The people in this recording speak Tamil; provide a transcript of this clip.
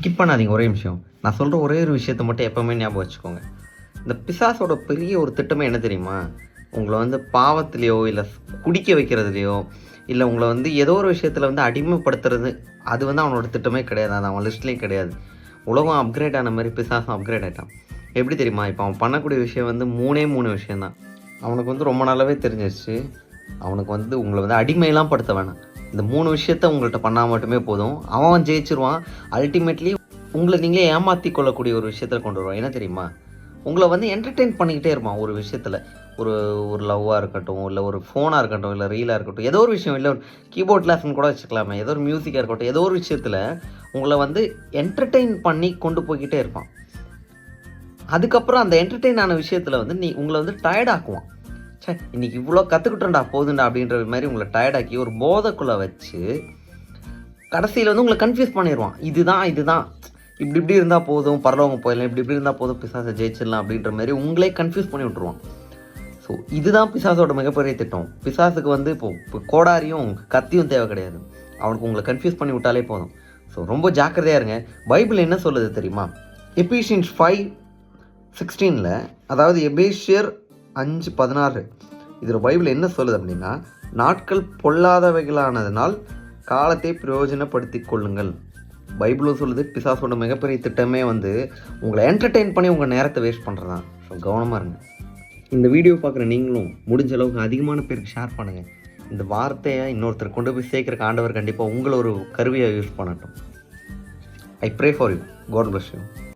ஸ்கிப் பண்ணாதீங்க ஒரே நிமிஷம். நான் சொல்கிற ஒரே ஒரு விஷயத்த மட்டும் எப்போவுமே ஞாபகம் வச்சுக்கோங்க. இந்த பிசாசோட பெரிய ஒரு திட்டமே என்ன தெரியுமா? உங்களை வந்து பாவத்திலையோ இல்லை குடிக்க வைக்கிறதுலையோ இல்லை உங்களை வந்து ஏதோ ஒரு விஷயத்தில் வந்து அடிமைப்படுத்துறது, அது வந்து அவனோட திட்டமே கிடையாது. அது அவன் லிஸ்ட்லேயும் கிடையாது. உலகம் அப்கிரேட் ஆன மாதிரி பிசாசும் அப்கிரேட் ஆகிட்டான். எப்படி தெரியுமா? இப்போ அவன் பண்ணக்கூடிய விஷயம் வந்து 3 விஷயந்தான். அவனுக்கு வந்து ரொம்ப நாளாவே தெரிஞ்சிருச்சு. அவனுக்கு வந்து உங்களை வந்து அடிமையெல்லாம் படுத்த வேணாம். இந்த 3 விஷயத்த உங்கள்கிட்ட பண்ணால் மட்டுமே போதும். அவன் ஜெயிச்சிருவான். அல்டிமேட்லி உங்களை நீங்களே ஏமாற்றி கொள்ளக்கூடிய ஒரு விஷயத்தில் கொண்டு வருவான். என்ன தெரியுமா? உங்களை வந்து என்டர்டெயின் பண்ணிக்கிட்டே இருப்பான் ஒரு விஷயத்தில். ஒரு ஒரு லவ்வாக இருக்கட்டும், இல்லை ஒரு ஃபோனாக இருக்கட்டும், இல்லை ரீலாக இருக்கட்டும், ஏதோ ஒரு விஷயம், இல்லை ஒரு கீபோர்ட் கிளாஸ்ன்னு கூட வச்சுக்கலாமே, ஏதோ ஒரு மியூசிக்காக இருக்கட்டும், ஏதோ ஒரு விஷயத்தில் உங்களை வந்து என்டர்டெயின் பண்ணி கொண்டு போய்கிட்டே இருப்பான். அதுக்கப்புறம் அந்த என்டர்டெயின் ஆன விஷயத்தில் வந்து உங்களை வந்து டயர்டாக்குவான். இன்னைக்கு இவ்வளோ கற்றுக்கிட்டோம்டா போதுண்டா அப்படின்ற மாதிரி உங்களை டயர்டாக்கி ஒரு போதைக்குள்ளே வச்சு கடைசியில் வந்து உங்களை கன்ஃபியூஸ் பண்ணிடுவான். இதுதான் இப்படி இருந்தால் போதும் பரலோகம் போயிடலாம், இப்படி இருந்தால் போதும் பிசாசை ஜெயிச்சிடலாம் அப்படின்ற மாதிரி உங்களே கன்ஃபியூஸ் பண்ணி விட்ருவான். ஸோ இதுதான் பிசாசோட மிகப்பெரிய திட்டம். பிசாசுக்கு வந்து இப்போ கோடாரியும் கத்தியும் தேவை கிடையாது. அவனுக்கு உங்களை கன்ஃபியூஸ் பண்ணி விட்டாலே போதும். ஸோ ரொம்ப ஜாக்கிரதையாக இருங்க. பைபிள் என்ன சொல்லுது தெரியுமா? எபேசியன்ஸ் 5:16, அதாவது எபேசியர் 5:16, இதில் பைபிள் என்ன சொல்லுது அப்படின்னா, நாட்கள் பொல்லாதவைகளானதுனால் காலத்தை பிரயோஜனப்படுத்தி கொள்ளுங்கள். பைபிளும் சொல்லுது. பிசாசோட மிகப்பெரிய திட்டமே வந்து உங்களை என்டர்டெயின் பண்ணி உங்கள் நேரத்தை வேஸ்ட் பண்ணுறதான். ஸோ கவனமாக இருங்க. இந்த வீடியோ பார்க்குற நீங்களும் முடிஞ்ச அளவுக்கு அதிகமான பேருக்கு ஷேர் பண்ணுங்கள். இந்த வார்த்தையை இன்னொருத்தர் கொண்டு போய் சேர்க்குறக்கு ஆண்டவர் கண்டிப்பாக உங்களை ஒரு கருவியாக யூஸ் பண்ணட்டும். I pray for you. God bless you.